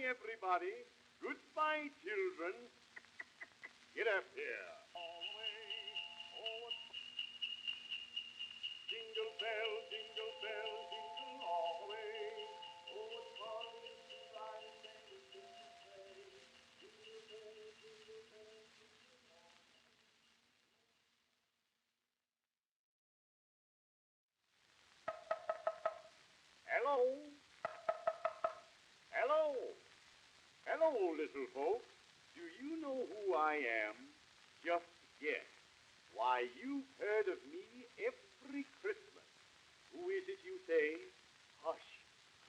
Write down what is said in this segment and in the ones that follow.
everybody. Goodbye, children. Get up here. All the way. Oh, jingle bell, jingle bell, jingle all the way. Oh, what fun it is to ride in Santa's Christmas sleigh. Jingle bell, jingle bell, jingle all the way. Hello. Hello. Hello, little folks. Do you know who I am? Just guess. Why, you've heard of me every Christmas. Who is it, you say? Hush,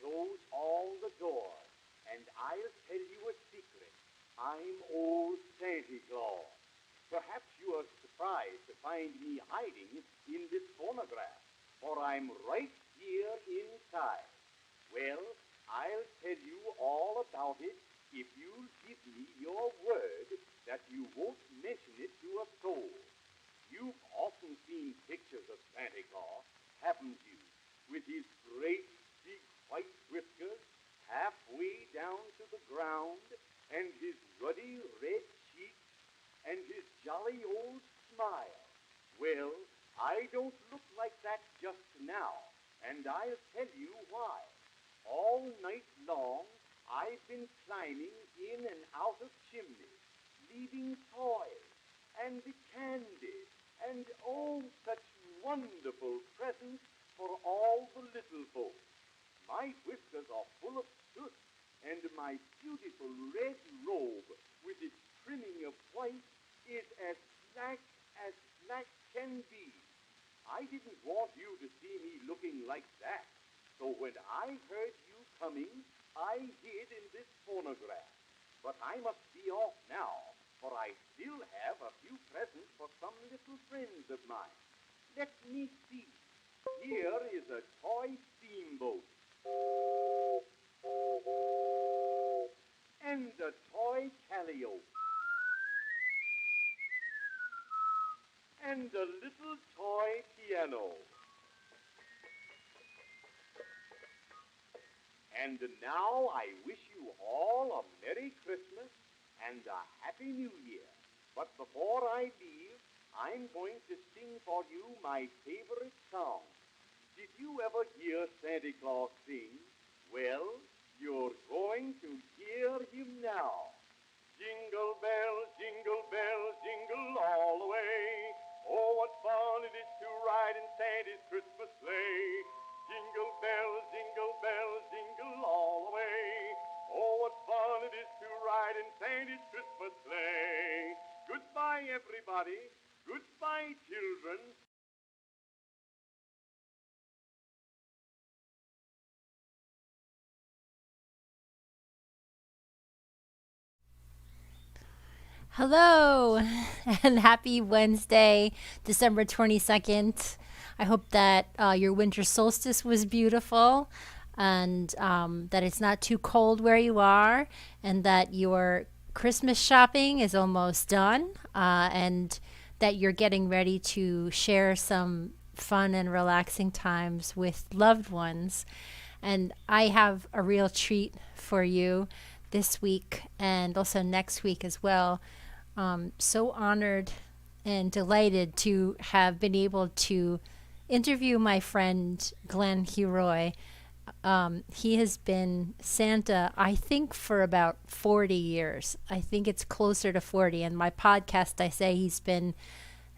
close all the doors, and I'll tell you a secret. I'm old Santa Claus. Perhaps you are surprised to find me hiding in this phonograph, for I'm right here inside. Well, I'll tell you all about it if you'll give me your word that you won't mention it to a soul. You've often seen pictures of Santa Claus, haven't you? With his great big white whiskers halfway down to the ground, and his ruddy red cheeks, and his jolly old smile. Well, I don't look like that just now, and I'll tell you why. All night long, I've been climbing in and out of chimneys, leaving toys and candy and oh, such wonderful presents for all the little folks. My whiskers are full of soot, and my beautiful red robe with its trimming of white is as black can be. I didn't want you to see me looking like that, so when I heard you coming, I hid in this phonograph. But I must be off now, for I still have a few presents for some little friends of mine. Let me see. Here is a toy steamboat. And a toy calliope. And a little toy piano. And now I wish you all a Merry Christmas and a Happy New Year. But before I leave, I'm going to sing for you my favorite song. Did you ever hear Santa Claus sing? Well, you're going to hear him now. Jingle bells, jingle all the way. Oh, what fun it is to ride in Santa's Christmas sleigh. Jingle bells, jingle all the way. Oh, what fun it is to ride in Santa's Christmas sleigh. Goodbye, everybody. Goodbye, children. Hello and happy Wednesday, December 22nd. I hope that your winter solstice was beautiful and that it's not too cold where you are and that your Christmas shopping is almost done and that you're getting ready to share some fun and relaxing times with loved ones. And I have a real treat for you this week and also next week as well. So honored and delighted to have been able to interview my friend Glen Heroy. He has been Santa, I think, for about 40 years. I think it's closer to 40. In my podcast, I say he's been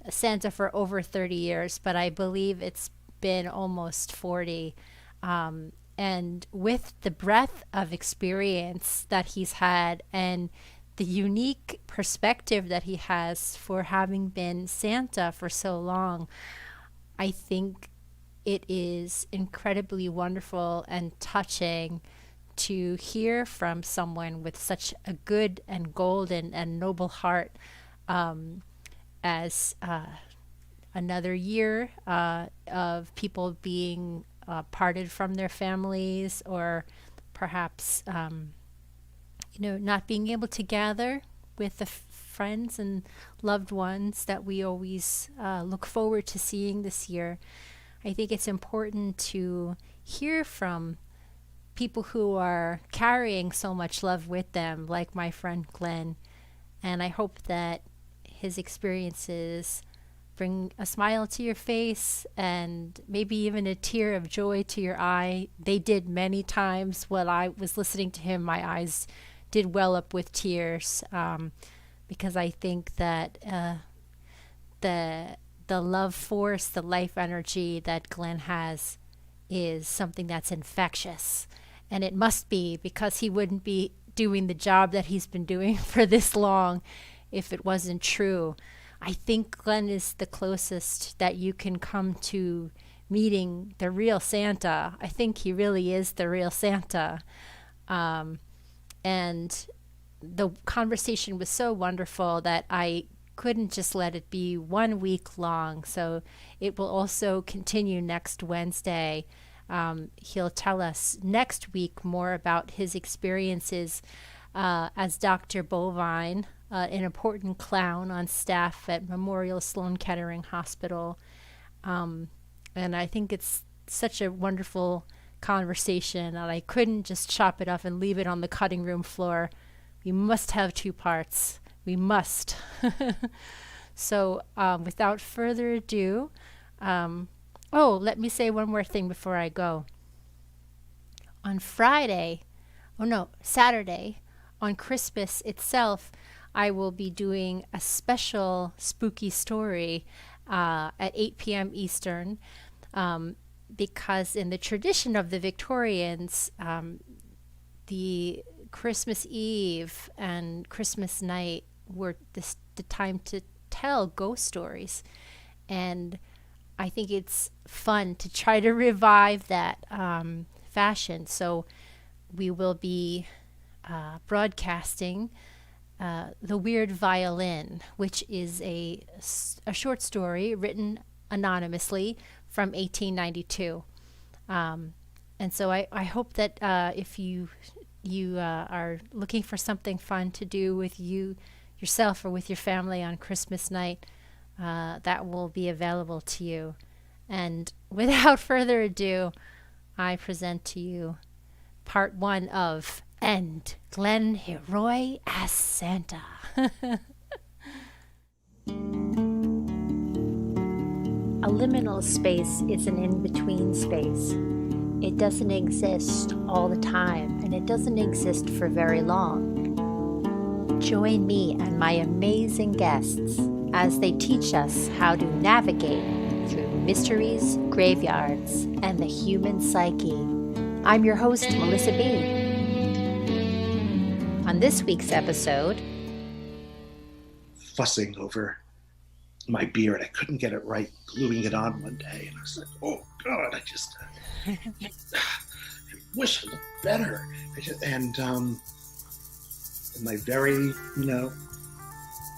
Santa for over 30 years, but I believe it's been almost 40. And with the breadth of experience that he's had and the unique perspective that he has for having been Santa for so long, I think it is incredibly wonderful and touching to hear from someone with such a good and golden and noble heart as another year of people being parted from their families or perhaps not being able to gather with the friends and loved ones that we always look forward to seeing this year. I think it's important to hear from people who are carrying so much love with them, like my friend Glen. And I hope that his experiences bring a smile to your face and maybe even a tear of joy to your eye. They did many times. While I was listening to him, my eyes did well up with tears, because I think that the love force, the life energy that Glen has is something that's infectious. And it must be, because he wouldn't be doing the job that he's been doing for this long if it wasn't true. I think Glen is the closest that you can come to meeting the real Santa. I think he really is the real Santa. And the conversation was so wonderful that I couldn't just let it be 1 week long. So it will also continue next Wednesday. He'll tell us next week more about his experiences as Dr. Bovine, an important clown on staff at Memorial Sloan Kettering Hospital. And I think it's such a wonderful conversation, and I couldn't just chop it up and leave it on the cutting room floor. We must have 2 parts. We must. So without further ado, let me say one more thing before I go. On Saturday, on Christmas itself, I will be doing a special spooky story at 8 p.m. Eastern, because in the tradition of the Victorians, the Christmas Eve and Christmas night were the time to tell ghost stories. And I think it's fun to try to revive that fashion. So we will be broadcasting The Weird Violin, which is a short story written anonymously from 1892. And so I hope that if you are looking for something fun to do with yourself or with your family on Christmas night, that will be available to you. And without further ado, I present to you part 1 of And Glen Heroy as Santa. A liminal space is an in-between space. It doesn't exist all the time, and it doesn't exist for very long. Join me and my amazing guests as they teach us how to navigate through mysteries, graveyards, and the human psyche. I'm your host, Melissa B. On this week's episode, fussing over my beard. I couldn't get it right, gluing it on one day, and I was like, oh God, I wish it looked better. And my very,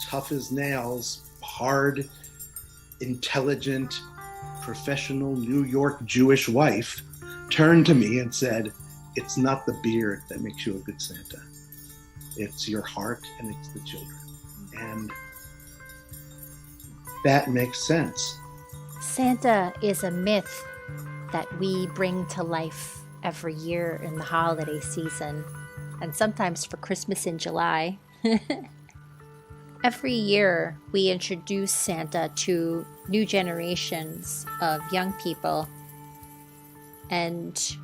tough as nails, hard, intelligent, professional New York Jewish wife turned to me and said, it's not the beard that makes you a good Santa. It's your heart and it's the children. And that makes sense. Santa is a myth that we bring to life every year in the holiday season, and sometimes for Christmas in July. Every year, we introduce Santa to new generations of young people, and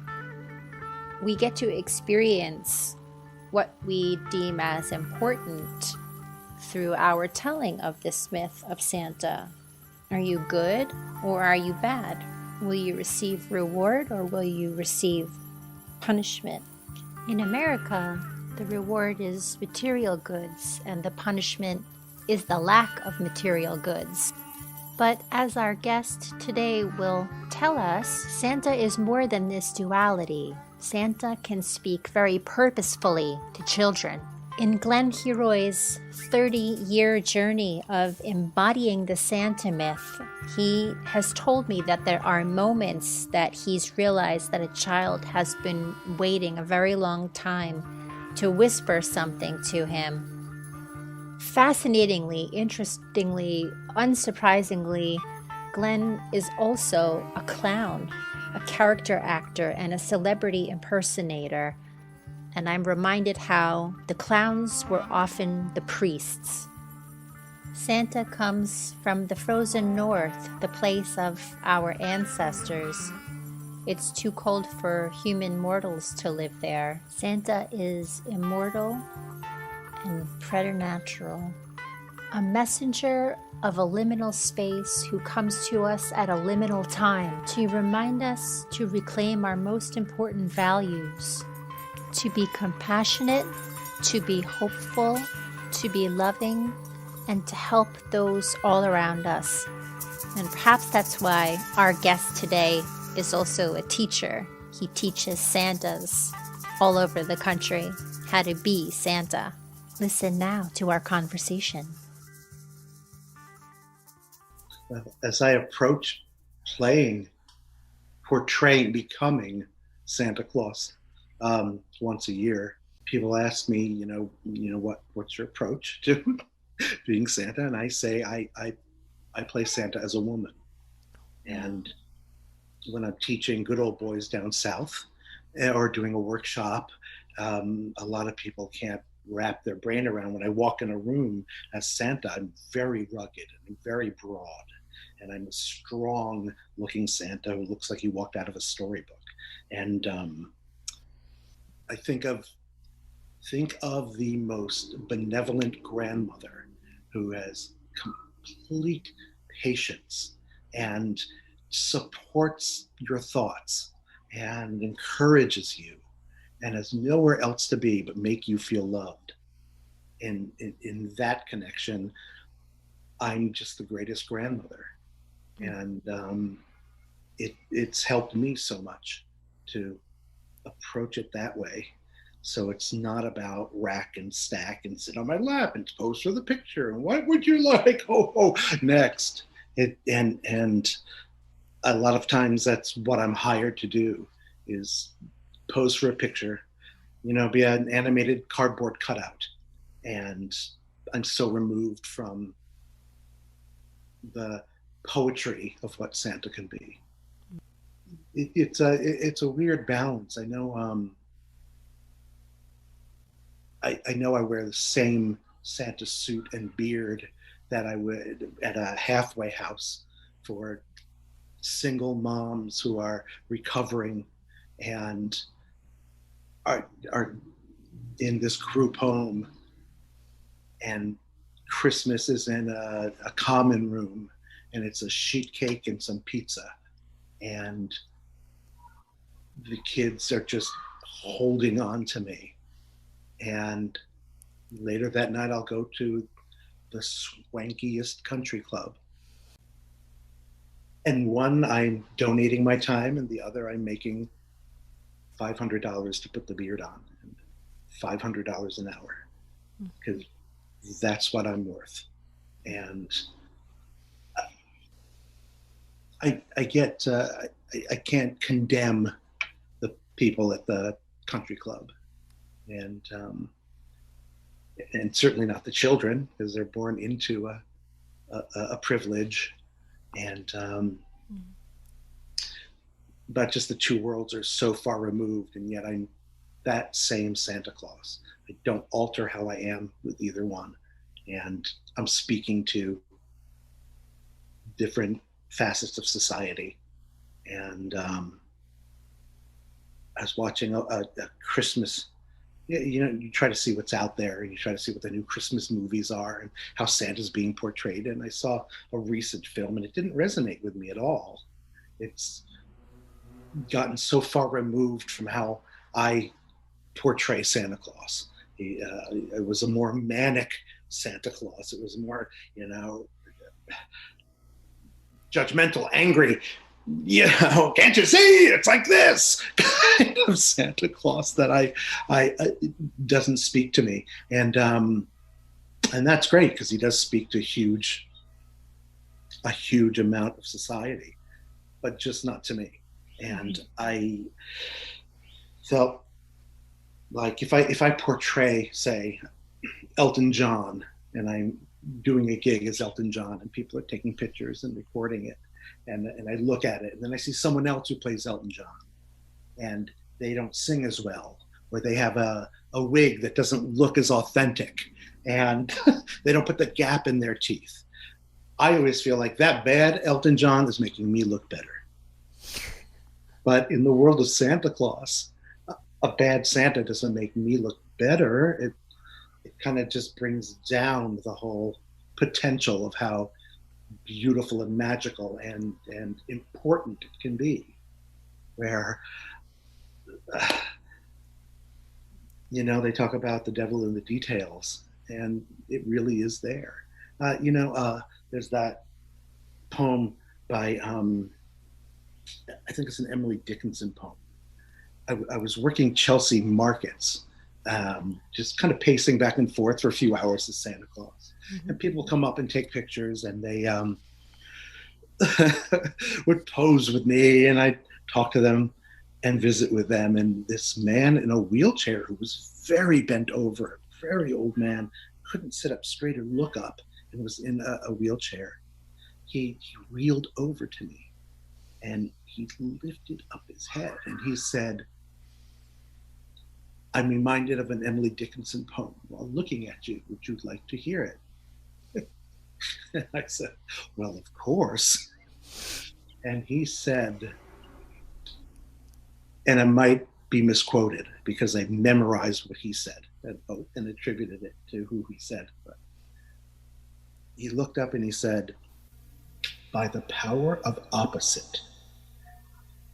we get to experience what we deem as important through our telling of this myth of Santa. Are you good or are you bad? Will you receive reward or will you receive punishment? In America, the reward is material goods and the punishment is the lack of material goods. But as our guest today will tell us, Santa is more than this duality. Santa can speak very purposefully to children. In Glen Heroy's 30-year journey of embodying the Santa myth, he has told me that there are moments that he's realized that a child has been waiting a very long time to whisper something to him. Fascinatingly, interestingly, unsurprisingly, Glen is also a clown, a character actor and a celebrity impersonator, and I'm reminded how the clowns were often the priests. Santa comes from the frozen north, the place of our ancestors. It's too cold for human mortals to live there. Santa is immortal and preternatural, a messenger of a liminal space who comes to us at a liminal time to remind us to reclaim our most important values, to be compassionate, to be hopeful, to be loving, and to help those all around us. And perhaps that's why our guest today is also a teacher. He teaches Santas all over the country how to be Santa. Listen now to our conversation. As I approach portraying, becoming Santa Claus once a year, people ask me, what's your approach to being Santa? And I say, I play Santa as a woman. And when I'm teaching good old boys down south or doing a workshop, a lot of people can't wrap their brain around when I walk in a room as Santa. I'm very rugged and very broad, and I'm a strong looking Santa who looks like he walked out of a storybook. And I think of the most benevolent grandmother who has complete patience and supports your thoughts and encourages you and has nowhere else to be but make you feel loved. And in that connection, I'm just the greatest grandmother. And it's helped me so much to approach it that way. So it's not about rack and stack and sit on my lap and pose for the picture and what would you like? Oh, next. And a lot of times that's what I'm hired to do, is pose for a picture, be an animated cardboard cutout. And I'm so removed from the poetry of what Santa can be. It's a weird balance. I know I know I wear the same Santa suit and beard that I would at a halfway house for single moms who are recovering and are in this group home, and Christmas is in a common room, and it's a sheet cake and some pizza, and the kids are just holding on to me. And later that night I'll go to the swankiest country club, and one I'm donating my time, and the other I'm making $500 to put the beard on, and $500 an hour, because that's what I'm worth. And I can't condemn the people at the country club, and certainly not the children, because they're born into a privilege, and but just the two worlds are so far removed, and yet I'm that same Santa Claus. I don't alter how I am with either one, and I'm speaking to different facets of society. And I was watching a Christmas, you try to see what's out there, and you try to see what the new Christmas movies are and how Santa's being portrayed. And I saw a recent film, and it didn't resonate with me at all. It's gotten so far removed from how I portray Santa Claus. It was a more manic Santa Claus. It was more, judgmental, angry, can't you see? It's like this kind of Santa Claus that I doesn't speak to me. And that's great, because he does speak to a huge amount of society, but just not to me. And I felt like if I portray, say, Elton John, and I'm doing a gig as Elton John, and people are taking pictures and recording it. And I look at it, and then I see someone else who plays Elton John, and they don't sing as well, or they have a wig that doesn't look as authentic, and they don't put the gap in their teeth. I always feel like that bad Elton John is making me look better. But in the world of Santa Claus, a bad Santa doesn't make me look better. It kind of just brings down the whole potential of how beautiful and magical and important it can be. Where, they talk about the devil in the details, and it really is there. There's that poem by, I think it's an Emily Dickinson poem. I was working Chelsea markets, just kind of pacing back and forth for a few hours as Santa Claus. Mm-hmm. And people come up and take pictures, and they would pose with me, and I'd talk to them and visit with them. And this man in a wheelchair who was very bent over, very old man, couldn't sit up straight or look up, and was in a wheelchair. He reeled over to me, and he lifted up his head, and he said, "I'm reminded of an Emily Dickinson poem. While looking at you, would you like to hear it?" And I said, "Well, of course." And he said, and I might be misquoted because I memorized what he said and attributed it to who he said, but he looked up and he said, "By the power of opposite,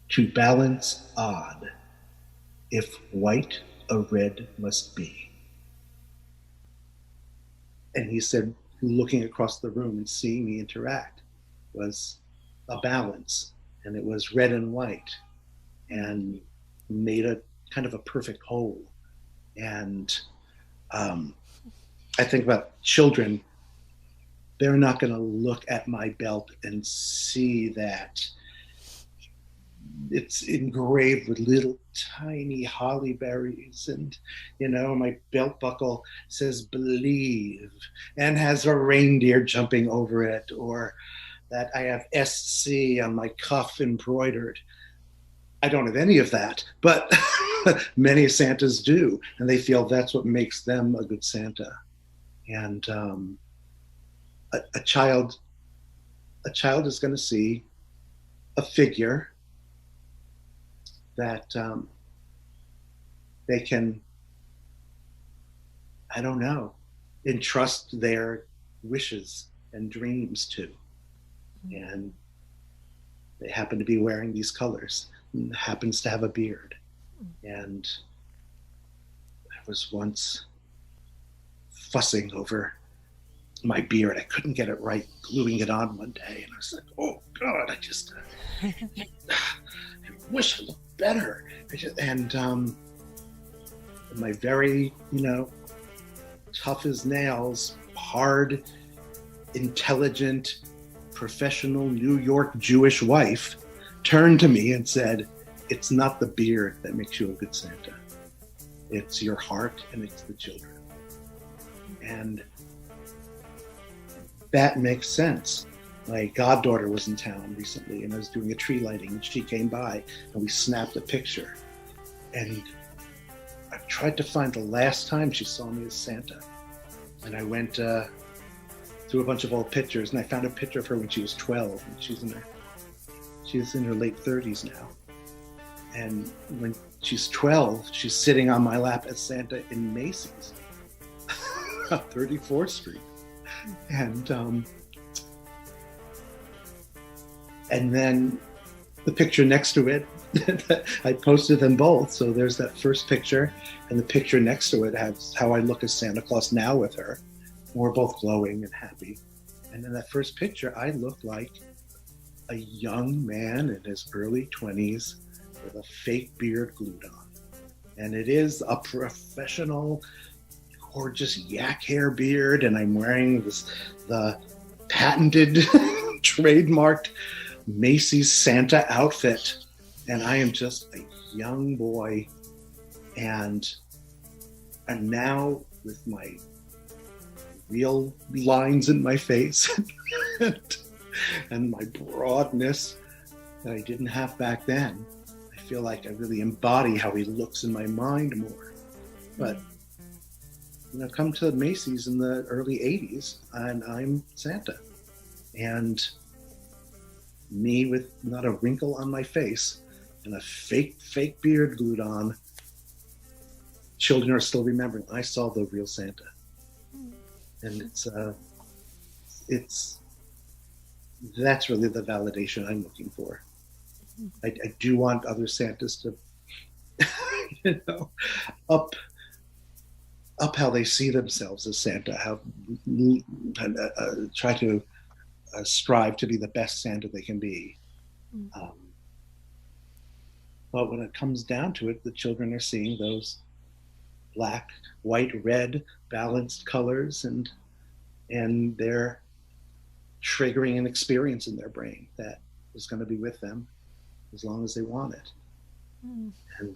to balance odd, if white a red must be." And he said, looking across the room and seeing me interact was a balance, and it was red and white, and made a kind of a perfect whole. And I think about children. They're not going to look at my belt and see that it's engraved with little tiny holly berries, and my belt buckle says "believe" and has a reindeer jumping over it, or that I have SC on my cuff embroidered. I don't have any of that, but many Santas do, and they feel that's what makes them a good Santa. And a child is going to see a figure that they can, entrust their wishes and dreams to. And they happen to be wearing these colors, and happens to have a beard. And I was once fussing over my beard. I couldn't get it right, gluing it on one day, and I was like, "Oh God, I wish I looked better." My very, tough as nails, hard, intelligent, professional New York Jewish wife turned to me and said, "It's not the beard that makes you a good Santa. It's your heart, and it's the children." And that makes sense. My goddaughter was in town recently, and I was doing a tree lighting, and she came by, and we snapped a picture. And I tried to find the last time she saw me as Santa. And I went through a bunch of old pictures, and I found a picture of her when she was 12, and she's in her late 30s now. And when she's 12, she's sitting on my lap as Santa in Macy's on 34th Street. And then the picture next to it, I posted them both. So there's that first picture, and the picture next to it has how I look as Santa Claus now with her. We're both glowing and happy. And in that first picture, I look like a young man in his early 20s with a fake beard glued on. And it is a professional, gorgeous yak hair beard, and I'm wearing the patented, trademarked Macy's Santa outfit. And I am just a young boy. And now with my real lines in my face and my broadness that I didn't have back then. I feel like I really embody how he looks in my mind more. But come to Macy's in the early 80s and I'm Santa. And me with not a wrinkle on my face and a fake beard glued on, children are still remembering, I saw the real Santa. And that's really the validation I'm looking for. I do want other Santas to, up how they see themselves as Santa, how try to strive to be the best Santa they can be. But when it comes down to it, the children are seeing those black, white, red, balanced colors, and they're triggering an experience in their brain that is going to be with them as long as they want it. And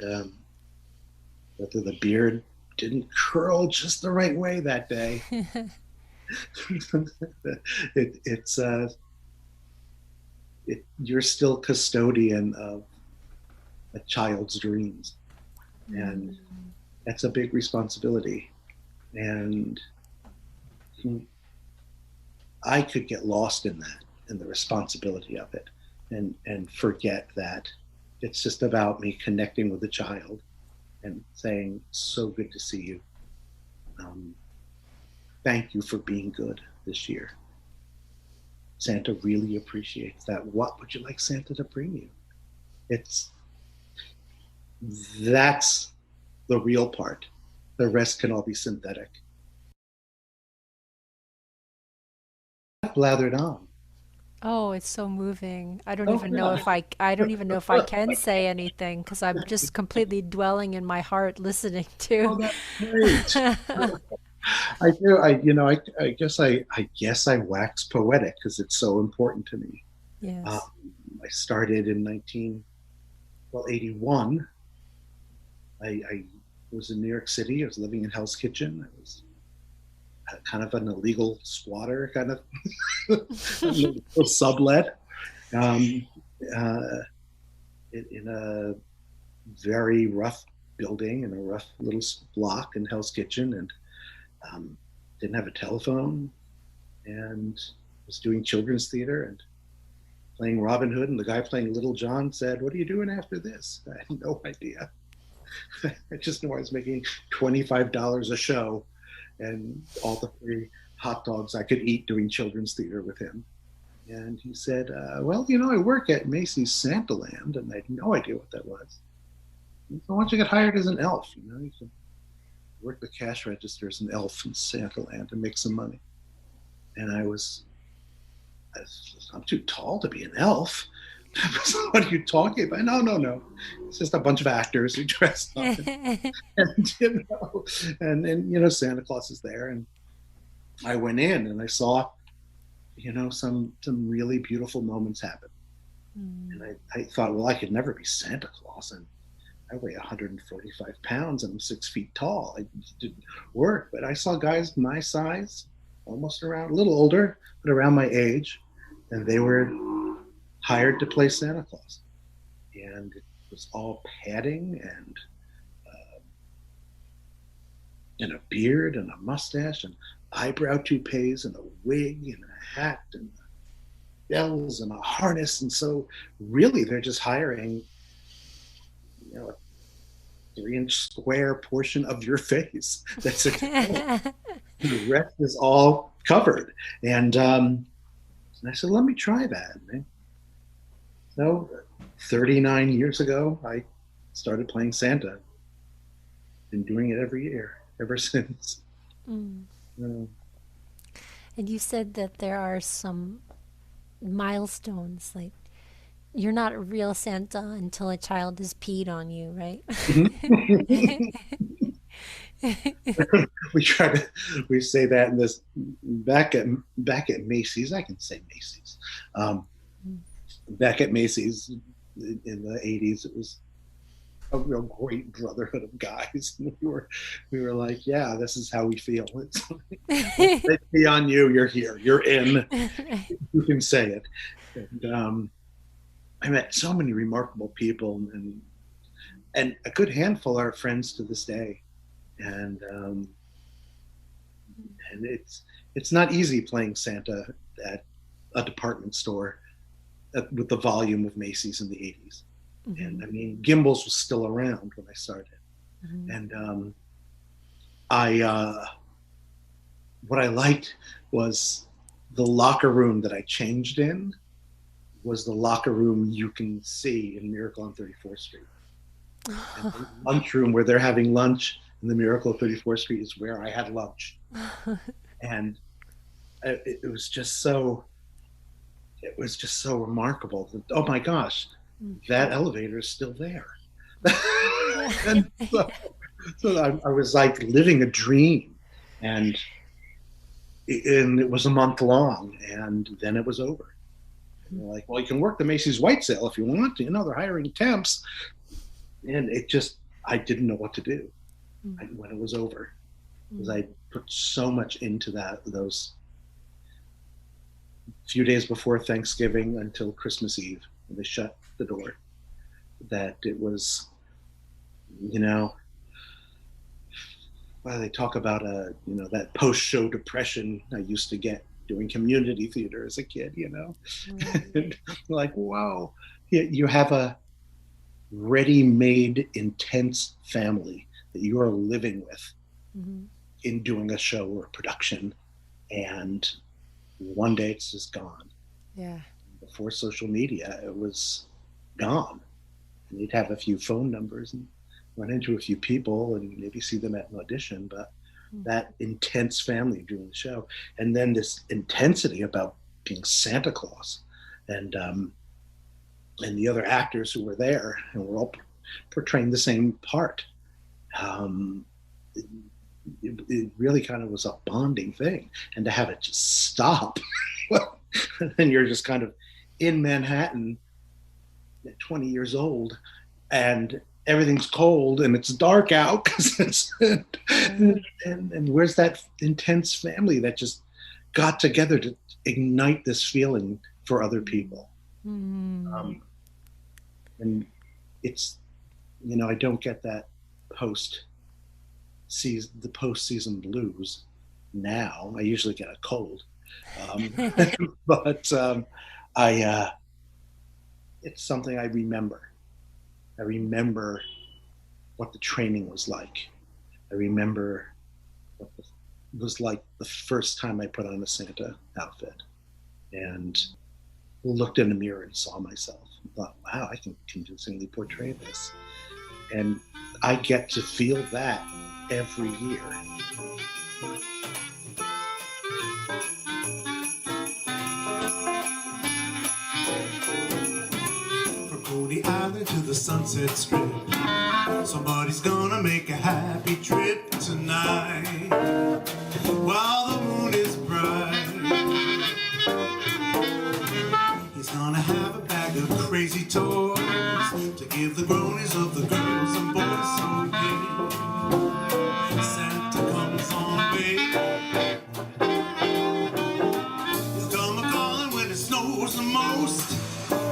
whether the beard didn't curl just the right way that day, you're still custodian of a child's dreams, and that's a big responsibility. And I could get lost in that, in the responsibility of it, and forget that it's just about me connecting with the child and saying, so good to see you. Thank you for being good this year. Santa really appreciates that. What would you like Santa to bring you? That's the real part. The rest can all be synthetic. Blathered on. Oh, it's so moving. I don't even know if I don't even know if I can say anything because I'm just completely dwelling in my heart listening to. Oh, that's great. I do. I guess I wax poetic because it's so important to me. Yes. I started in 1981. I was in New York City. I was living in Hell's Kitchen. I was kind of an illegal squatter, kind of a sublet, in a very rough building in a rough little block in Hell's Kitchen, and didn't have a telephone, and was doing children's theater and playing Robin Hood, and the guy playing Little John said, "What are you doing after this?" I had no idea. I just knew I was making $25 a show and all the free hot dogs I could eat doing children's theater with him. And he said, well, I work at Macy's Santaland, and I had no idea what that was. So why don't you get hired as an elf? You can work the cash register as an elf in Santaland and make some money. And I'm too tall to be an elf. What are you talking about? No. It's just a bunch of actors who dress up. And Santa Claus is there. And I went in and I saw, some really beautiful moments happen. And I thought, well, I could never be Santa Claus. And I weigh 145 pounds and I'm 6 feet tall. It didn't work. But I saw guys my size, almost around, a little older, but around my age. And they were hired to play Santa Claus, and it was all padding and a beard and a mustache and eyebrow toupees and a wig and a hat and bells and a harness. And so really they're just hiring a 3-inch square portion of your face. That's it. The rest is all covered. And I said, let me try that. So 39 years ago, I started playing Santa. Been doing it every year ever since. And you said that there are some milestones, like you're not a real Santa until a child has peed on you, right? We say that in this back at Macy's. I can say Macy's. Back at Macy's in the 80s, it was a real great brotherhood of guys. And we were like, yeah, this is how we feel. It's like, be on you. You're here. You're in. You can say it. And I met so many remarkable people, and a good handful are friends to this day. And it's not easy playing Santa at a department store with the volume of Macy's in the 80s. Mm-hmm. And I mean, Gimbel's was still around when I started. Mm-hmm. And what I liked was the locker room that I changed in was the locker room you can see in Miracle on 34th Street. And the lunchroom where they're having lunch in the Miracle on 34th Street is where I had lunch. And it was just so remarkable that, oh my gosh, that elevator is still there. And so I was like living a dream, and it was a month long, and then it was over. And they're like, well, you can work the Macy's White Sale if you want to, they're hiring temps. And I didn't know what to do when it was over, because I put so much into those few days before Thanksgiving until Christmas Eve, when they shut the door, that it was, well, they talk about that post-show depression I used to get doing community theater as a kid, and like, wow, you have a ready-made, intense family that you are living with in doing a show or a production, and one day it's just gone. Yeah. Before social media, it was gone. And you'd have a few phone numbers and run into a few people and maybe see them at an audition, but that intense family doing the show, and then this intensity about being Santa Claus, and the other actors who were there, and we're all portraying the same part. It really kind of was a bonding thing, and to have it just stop, and then you're just kind of in Manhattan at 20 years old, and everything's cold and it's dark out because and where's that intense family that just got together to ignite this feeling for other people. And it's, I don't get that post-season blues now. I usually get a cold, but it's something I remember. I remember what the training was like. I remember what it was like the first time I put on a Santa outfit and looked in the mirror and saw myself and thought, wow, I can convincingly portray this. And I get to feel that every year. To the Sunset Strip, somebody's gonna make a happy trip tonight while the moon is bright. He's gonna have a bag of crazy toys to give the groanies of the girls and boys some gay. Santa comes on, babe. He'll come a-calling when it snows the most,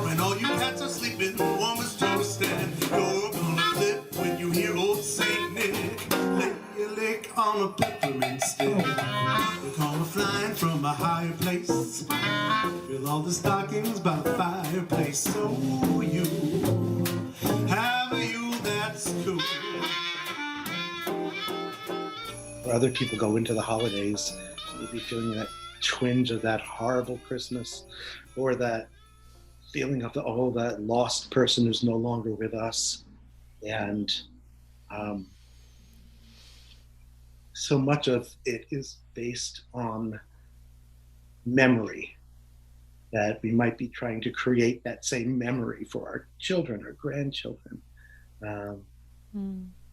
when all you cats are sleeping warm as toast, and you're gonna flip when you hear old Saint Nick lay a lick on a peppermint stick. You're gonna flying from a higher place, fill all the stockings by the fireplace. So you have a Yule that's cool. Or other people go into the holidays, maybe feeling that twinge of that horrible Christmas, or that feeling of that lost person who's no longer with us. And so much of it is based on memory, that we might be trying to create that same memory for our children or grandchildren,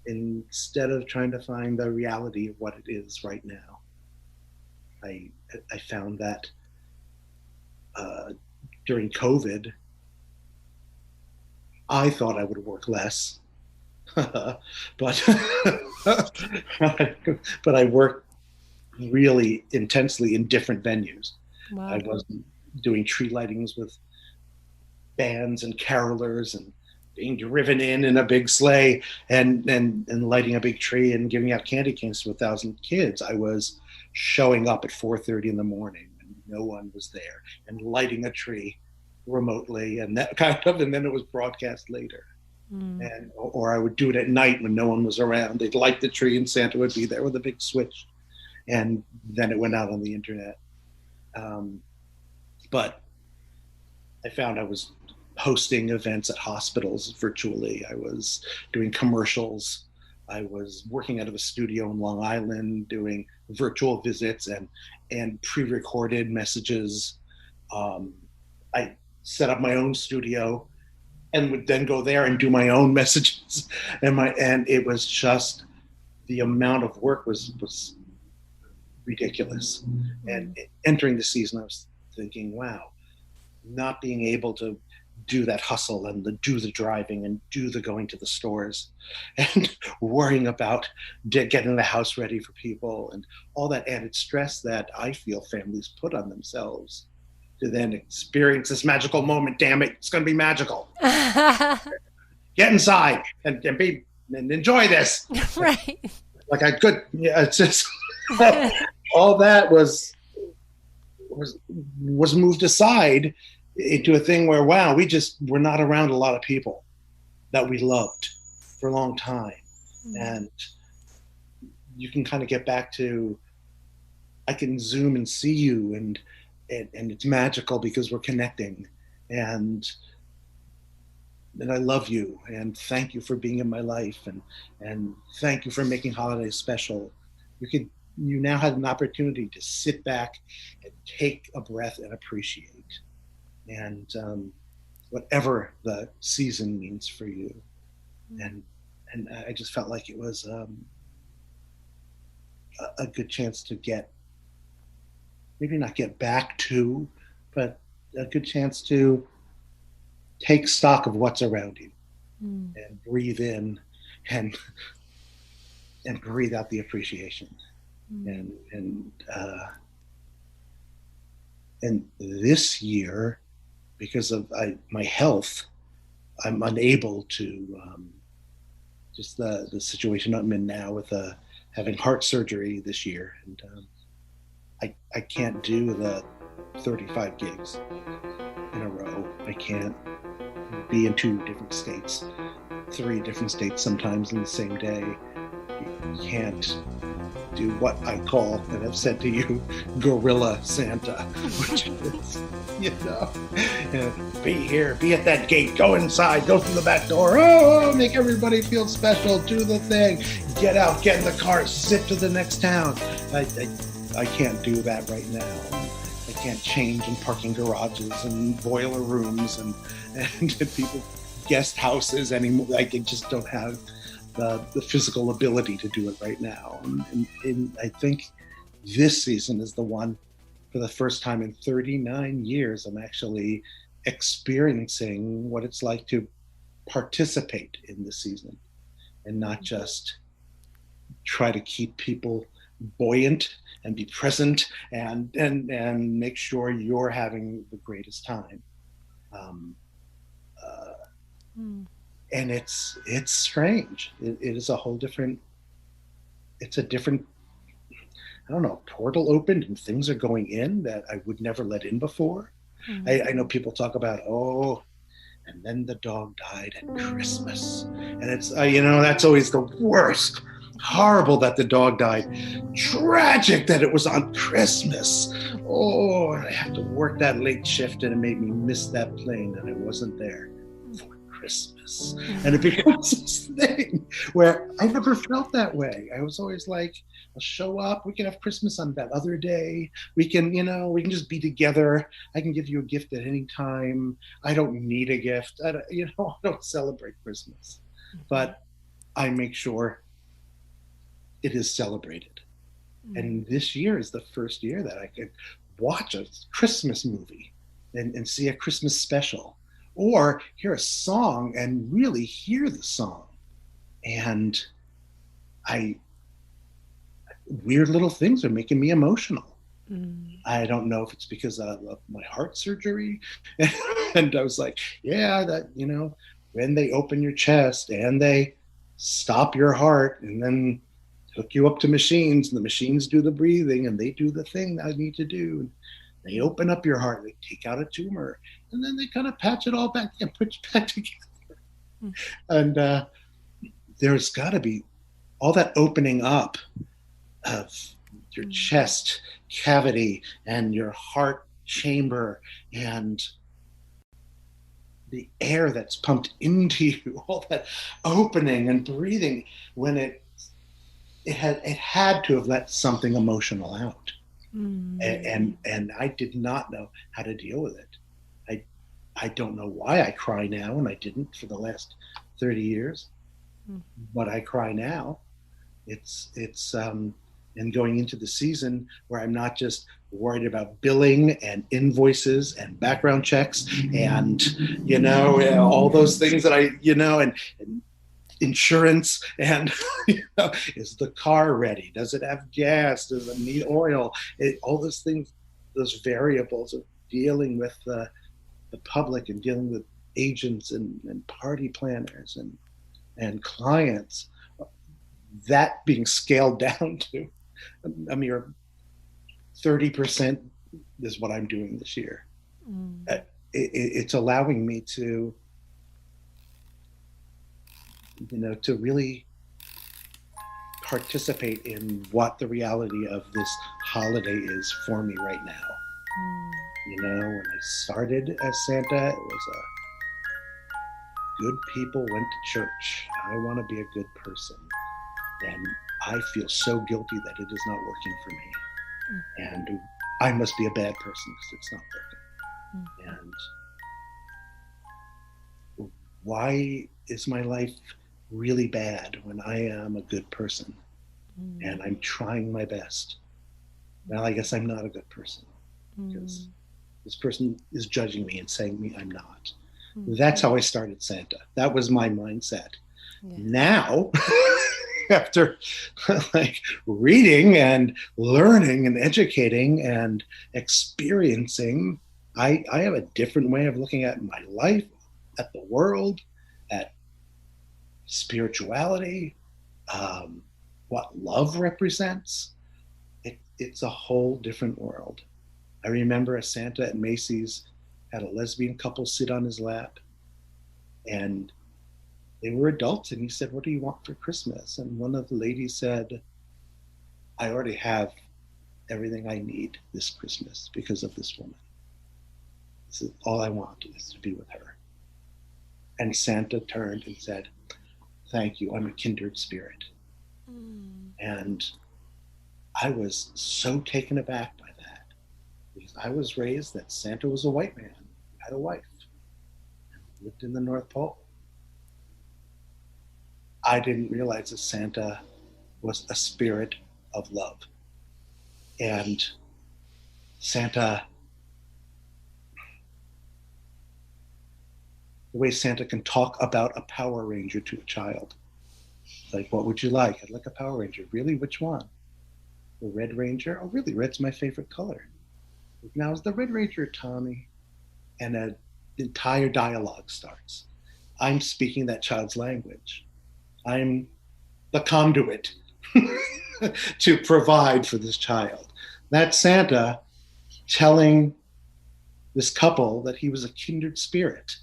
instead of trying to find the reality of what it is right now. I found that during COVID, I thought I would work less but but I worked really intensely in different venues. I Wow. wasn't doing tree lightings with bands and carolers and being driven in a big sleigh and lighting a big tree and giving out candy canes to 1,000 kids. I was showing up at 4:30 in the morning when no one was there and lighting a tree remotely and that kind of, and then it was broadcast later. Mm. And or I would do it at night when no one was around. They'd light the tree and Santa would be there with a big switch, and then it went out on the internet. But I found I was hosting events at hospitals virtually. I was doing commercials. I was working out of a studio in Long Island doing virtual visits and pre-recorded messages. I set up my own studio and would then go there and do my own messages. And it was just, the amount of work was ridiculous. And entering the season, I was thinking, wow, not being able to do that hustle and do the driving and do the going to the stores and worrying about getting the house ready for people and all that added stress that I feel families put on themselves to then experience this magical moment. Damn it, it's going to be magical. Get inside and enjoy this. Right. Like I could, yeah, it's just all that was moved aside into a thing where, wow, we're not around a lot of people that we loved for a long time. And you can kind of get back to, I can Zoom and see you and it's magical because we're connecting and I love you and thank you for being in my life and thank you for making holidays special. You now have an opportunity to sit back and take a breath and appreciate. And whatever the season means for you, and I just felt like it was a good chance to maybe not get back to, but a good chance to take stock of what's around you and breathe in and breathe out the appreciation. And this year, because of my health, I'm unable to, just the situation I'm in now with having heart surgery this year. And I can't do the 35 gigs in a row. I can't be in 2 different states, 3 different states sometimes in the same day. You can't do what I call, and I've said to you, guerrilla Santa, which is, be here, be at that gate, go inside, go through the back door, make everybody feel special, do the thing, get out, get in the car, zip to the next town. I can't do that right now. I can't change in parking garages and boiler rooms and people guest houses anymore. I just don't have the physical ability to do it right now. And I think this season is the one, for the first time in 39 years, I'm actually experiencing what it's like to participate in the season and not just try to keep people buoyant and be present and make sure you're having the greatest time. And it's strange. It is a whole different, it's a different, I don't know, portal opened and things are going in that I would never let in before. I know people talk about, and then the dog died at Christmas. And it's, that's always the worst. Horrible that the dog died. Tragic that it was on Christmas. I have to work that late shift and it made me miss that plane and I wasn't there for Christmas. And it becomes this thing where I never felt that way. I was always like, I'll show up. We can have Christmas on that other day. We can, we can just be together. I can give you a gift at any time. I don't need a gift. I don't celebrate Christmas, but I make sure it is celebrated. And this year is the first year that I could watch a Christmas movie and see a Christmas special, or hear a song and really hear the song And weird little things are making me emotional. I don't know if it's because of my heart surgery. And I was like, yeah, that, when they open your chest and they stop your heart and then hook you up to machines, and the machines do the breathing and they do the thing I need to do. And they open up your heart, they take out a tumor, and then they kind of patch it all back and put you back together. And there's got to be all that opening up of your chest cavity and your heart chamber and the air that's pumped into you, all that opening and breathing, when it had to have let something emotional out. And I did not know how to deal with it. I don't know why I cry now, and I didn't for the last 30 years, but I cry now. It's and going into the season where I'm not just worried about billing and invoices and background checks and, all those things that and insurance and, is the car ready? Does it have gas? Does it need oil? All those things, those variables of dealing with the public and dealing with agents and party planners and clients, that being scaled down to a mere 30% is what I'm doing this year. It's allowing me to, to really participate in what the reality of this holiday is for me right now. When I started as Santa, it was good people went to church. I want to be a good person. And I feel so guilty that it is not working for me. And I must be a bad person because it's not working. And why is my life really bad when I am a good person? And I'm trying my best. Well, I guess I'm not a good person because this person is judging me and saying me I'm not. That's how I started Santa. That was my mindset. Yeah. Now, after reading and learning and educating and experiencing, I have a different way of looking at my life, at the world, at spirituality, what love represents. It's a whole different world. I remember a Santa at Macy's had a lesbian couple sit on his lap, and they were adults, and he said, "What do you want for Christmas?" And one of the ladies said, "I already have everything I need this Christmas because of this woman. This is all I want, is to be with her." And Santa turned and said, "Thank you, I'm a kindred spirit." And I was so taken aback by that, because I was raised that Santa was a white man who had a wife and lived in the North Pole. I didn't realize that Santa was a spirit of love. And Santa, the way Santa can talk about a Power Ranger to a child. Like, what would you like? I'd like a Power Ranger. Really? Which one? The Red Ranger? Oh, really? Red's my favorite color. Now is the Red Ranger Tommy? And an entire dialogue starts. I'm speaking that child's language. I'm the conduit to provide for this child. That's Santa telling this couple that he was a kindred spirit,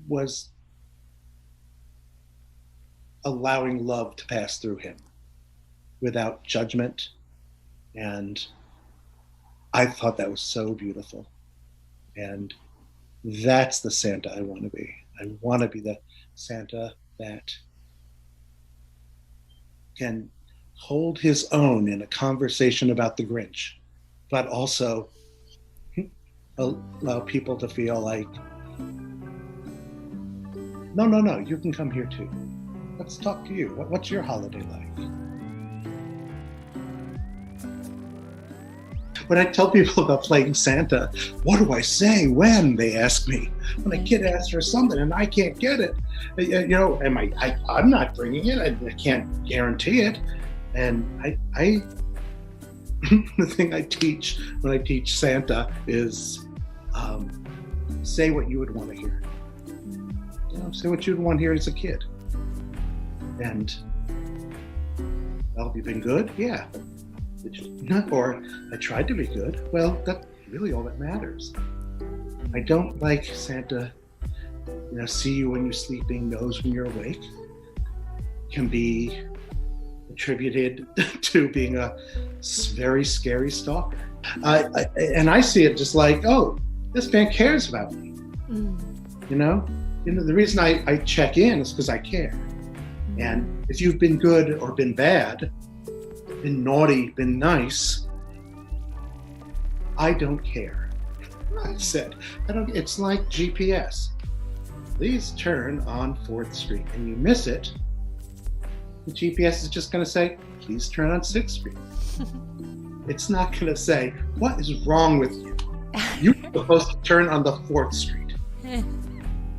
was allowing love to pass through him without judgment. And I thought that was so beautiful. And that's the Santa I want to be. I want to be the Santa that can hold his own in a conversation about the Grinch, but also allow people to feel like, no, you can come here too. Let's talk to you. What's your holiday like? when I tell people about playing Santa, what do I say when they ask me? When a kid asks for something and I can't get it, you know, I'm not bringing it. I can't guarantee it. And I the thing I teach when I teach Santa is say what you would want to hear. You know, say what you'd want to hear as a kid. And well, have you been good? Yeah. Or I tried to be good. Well, that's really all that matters. I don't like Santa, you know, see you when you're sleeping, knows when you're awake. Can be attributed to being a very scary stalker. And I see it just like, oh, this man cares about me. You know, the reason I check in is because I care. And if you've been good or been bad, been naughty, been nice, I don't care. I said, it's like GPS. Please turn on 4th Street, and you miss it, the GPS is just going to say, please turn on 6th Street. It's not going to say, what is wrong with you? You're supposed to turn on the 4th Street.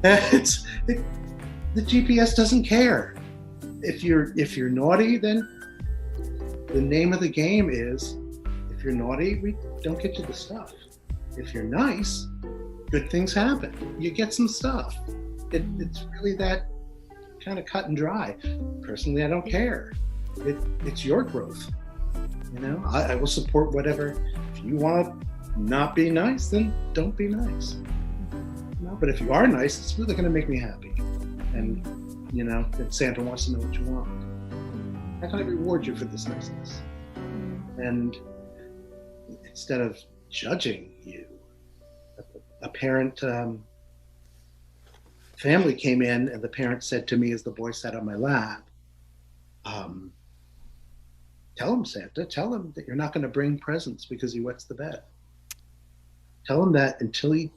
The GPS doesn't care. If you're naughty, then the name of the game is, if you're naughty, we don't get you the stuff. If you're nice, good things happen. You get some stuff. It's really that kind of cut and dry. Personally, I don't care. It's your growth. You know, I will support whatever. If you want to not be nice, then don't be nice. You know, but if you are nice, it's really going to make me happy. And you know, if Santa wants to know what you want, how can I reward you for this niceness? And instead of judging you, a parent, family came in, and the parent said to me as the boy sat on my lap, tell him, Santa, tell him that you're not going to bring presents because he wets the bed. Tell him that until he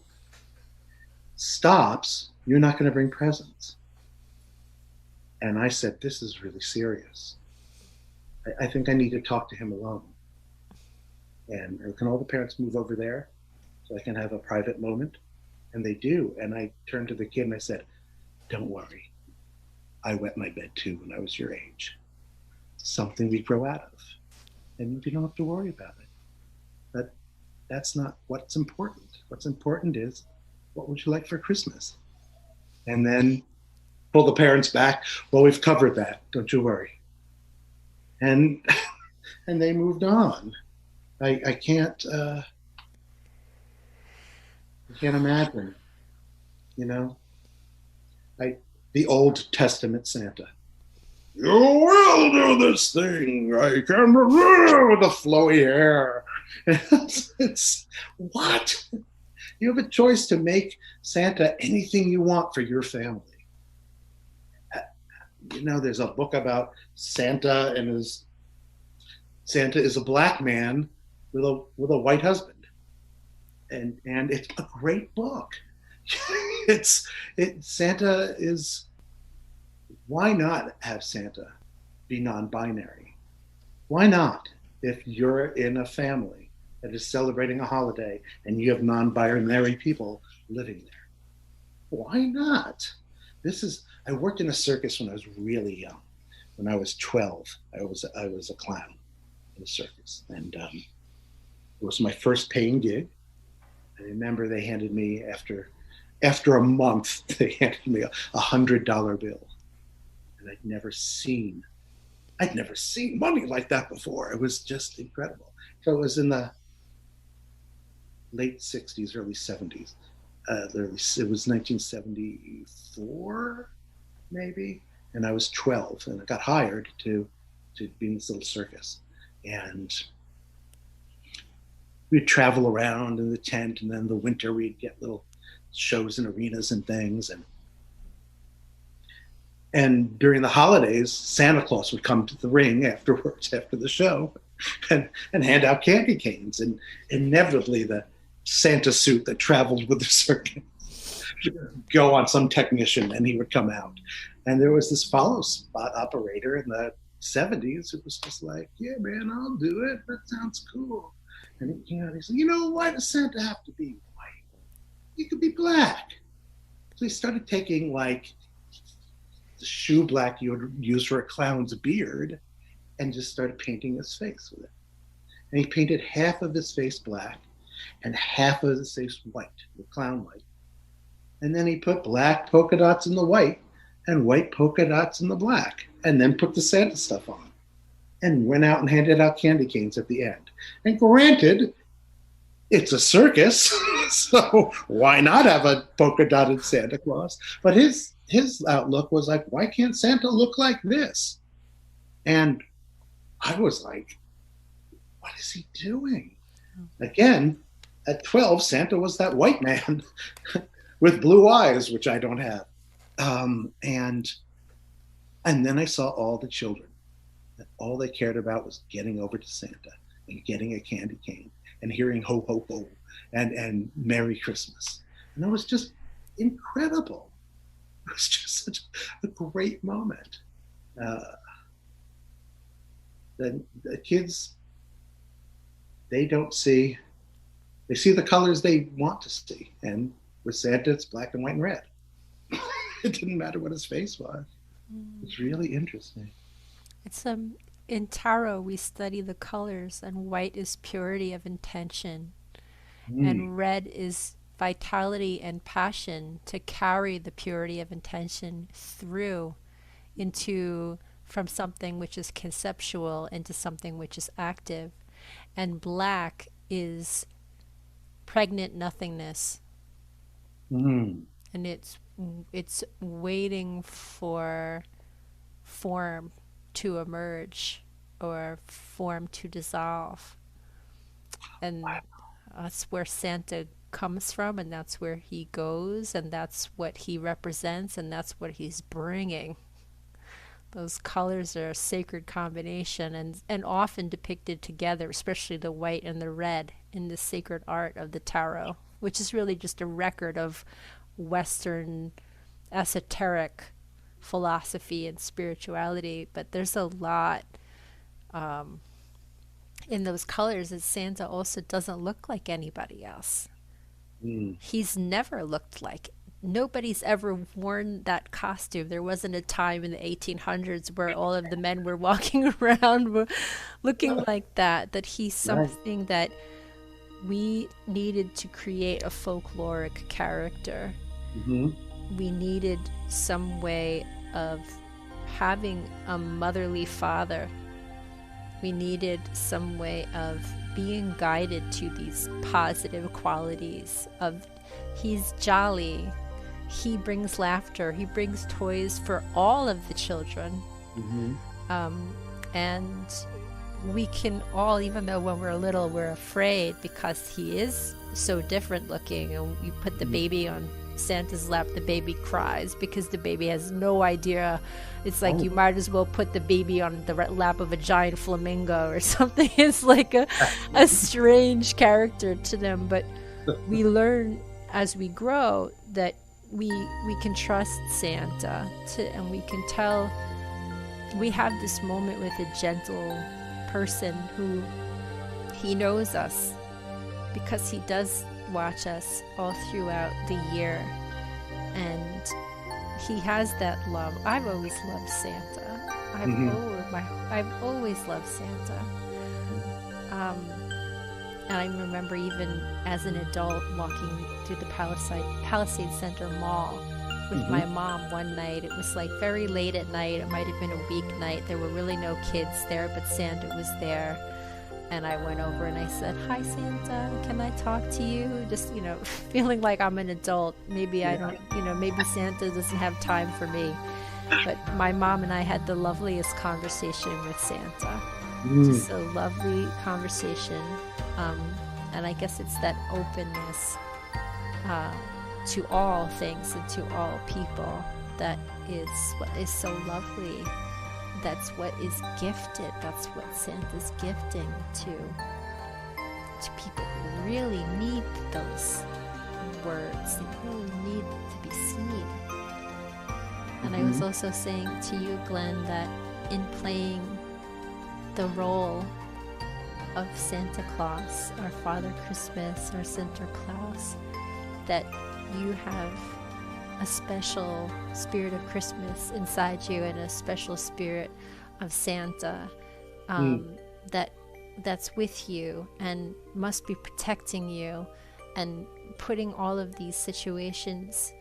stops, you're not going to bring presents. And I said, this is really serious. I think I need to talk to him alone. And can all the parents move over there so I can have a private moment? And they do. And I turned to the kid and I said, don't worry. I wet my bed too when I was your age. Something we grow out of. And you don't have to worry about it. But that's not what's important. What's important is, what would you like for Christmas? And then pull the parents back. Well, we've covered that. Don't you worry. And they moved on. I can't imagine, you know, the Old Testament Santa. You will do this thing. I can with the flowy hair. It's what? You have a choice to make Santa anything you want for your family. You know, there's a book about Santa and Santa is a black man with a white husband, and it's a great book. Santa is. Why not have Santa be non-binary? Why not? If you're in a family that is celebrating a holiday and you have non-binary people living there, why not? I worked in a circus when I was really young. When I was 12, I was a clown in a circus, and it was my first paying gig. I remember they handed me after a month, they handed me a $100 bill, and I'd never seen money like that before. It was just incredible. So it was in the late 60s, early 70s. It was 1974, maybe, and I was 12, and I got hired to be in this little circus, and we'd travel around in the tent, and then in the winter we'd get little shows in arenas and things, and during the holidays, Santa Claus would come to the ring afterwards, after the show, and hand out candy canes, and inevitably the Santa suit that traveled with the circus go on some technician, and he would come out. And there was this follow spot operator in the 70s who was just like, yeah, man, I'll do it. That sounds cool. And he came out and he said, you know, why does Santa have to be white? He could be black. So he started taking like the shoe black you would use for a clown's beard and just started painting his face with it. And he painted half of his face black and half of his face white, with clown white. And then he put black polka dots in the white and white polka dots in the black, and then put the Santa stuff on. And went out and handed out candy canes at the end. And granted, it's a circus, so why not have a polka dotted Santa Claus? But his outlook was like, why can't Santa look like this? And I was like, what is he doing? Again, at 12, Santa was that white man with blue eyes, which I don't have. And then I saw all the children. And all they cared about was getting over to Santa and getting a candy cane and hearing ho, ho, ho, and Merry Christmas. And it was just incredible. It was just such a great moment. The kids, they see the colors they want to see. And with Santa, it's black and white and red. It didn't matter what his face was. It's really interesting. It's in tarot we study the colors, and white is purity of intention, and red is vitality and passion to carry the purity of intention through from something which is conceptual into something which is active, and black is pregnant nothingness, and it's waiting for form to emerge or form to dissolve. And that's where Santa comes from, and that's where he goes, and that's what he represents, and that's what he's bringing. Those colors are a sacred combination, and often depicted together, especially the white and the red, in the sacred art of the tarot, which is really just a record of Western esoteric philosophy and spirituality. But there's a lot in those colors, that Santa also doesn't look like anybody else. He's never looked like, nobody's ever worn that costume. There wasn't a time in the 1800s where all of the men were walking around looking like that he's something that we needed to create a folkloric character. We needed some way of having a motherly father. We needed some way of being guided to these positive qualities of, he's jolly, he brings laughter, he brings toys for all of the children. And we can all, even though when we're little we're afraid because he is so different looking, and you put the baby on Santa's lap, the baby cries because the baby has no idea. It's like you might as well put the baby on the lap of a giant flamingo or something. It's like a strange character to them. But we learn as we grow that we can trust Santa, and we can tell. We have this moment with a gentle person who, he knows us because he does watch us all throughout the year, and he has that love. I've always loved Santa. I've always loved Santa. And I remember even as an adult walking through the Palisade Center Mall with my mom one night. It was like very late at night. It might have been a weeknight. There were really no kids there, but Santa was there. And I went over and I said, "Hi, Santa, can I talk to you?" Just, feeling like I'm an adult. Maybe I don't, maybe Santa doesn't have time for me. But my mom and I had the loveliest conversation with Santa. Just a lovely conversation. And I guess it's that openness to all things and to all people that is what is so lovely. That's what is gifted. That's what Santa's gifting to people who really need those words. They really need to be seen. And I was also saying to you, Glenn, that in playing the role of Santa Claus, our Father Christmas, our Santa Claus, that you have a special spirit of Christmas inside you and a special spirit of Santa that's with you and must be protecting you and putting all of these situations,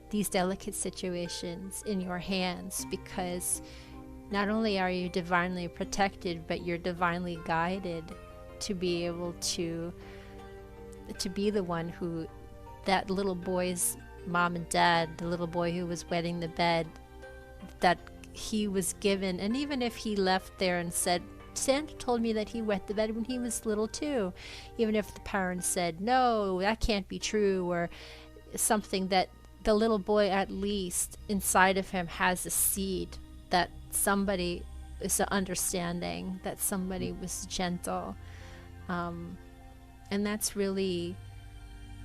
these delicate situations, in your hands, because not only are you divinely protected, but you're divinely guided to be able to be the one who, that little boy's mom and dad, the little boy who was wetting the bed, that he was given. And even if he left there and said, Santa told me that he wet the bed when he was little too, even if the parents said, no, that can't be true, or something, that the little boy at least inside of him has a seed that somebody is understanding, that somebody was gentle. And that's really,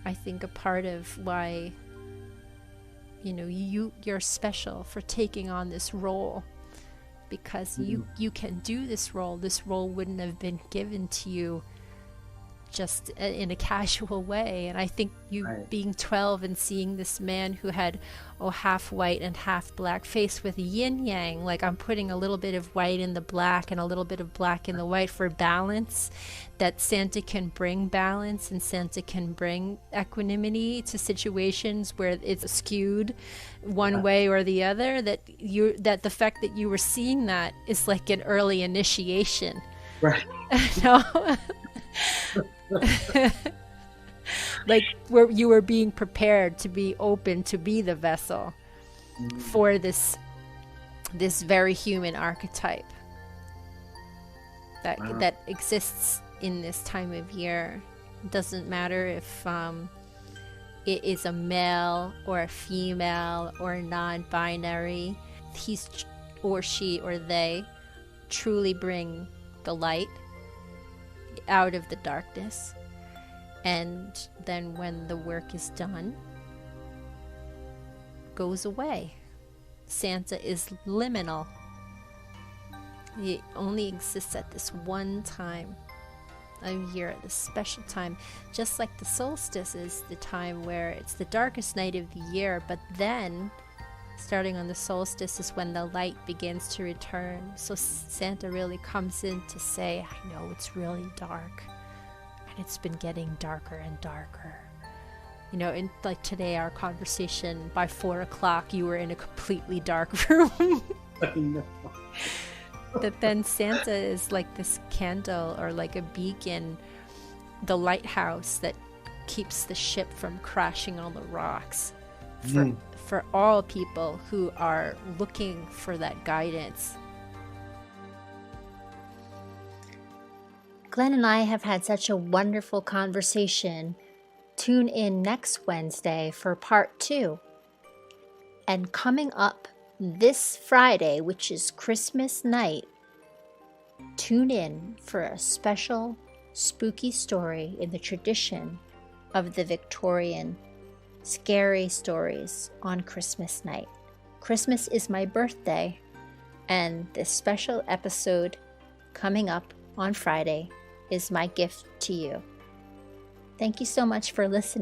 I think, a part of why, you know, you're special for taking on this role, because you can do this role. This role wouldn't have been given to you just in a casual way. And I think you being 12 and seeing this man who had half white and half black face with yin yang, like I'm putting a little bit of white in the black and a little bit of black in the white for balance, that Santa can bring balance and Santa can bring equanimity to situations where it's skewed one way or the other, that the fact that you were seeing that is like an early initiation. Right. No? Like where you were being prepared to be open to be the vessel for this very human archetype that exists in this time of year. It doesn't matter if it is a male or a female or non-binary. He's or she or they truly bring the light out of the darkness. And then when the work is done, goes away. Santa is liminal. He only exists at this one time of year, at this special time. Just like the solstice is the time where it's the darkest night of the year, but then starting on the solstice is when the light begins to return. So Santa really comes in to say, I know it's really dark, and it's been getting darker and darker. You know, in like today, our conversation, by 4 o'clock, you were in a completely dark room. I know. But then Santa is like this candle or like a beacon, the lighthouse that keeps the ship from crashing on the rocks for all people who are looking for that guidance. Glen and I have had such a wonderful conversation. Tune in next Wednesday for part 2. And coming up this Friday, which is Christmas night, tune in for a special spooky story in the tradition of the Victorian scary stories on Christmas night. Christmas is my birthday, and this special episode coming up on Friday is my gift to you. Thank you so much for listening.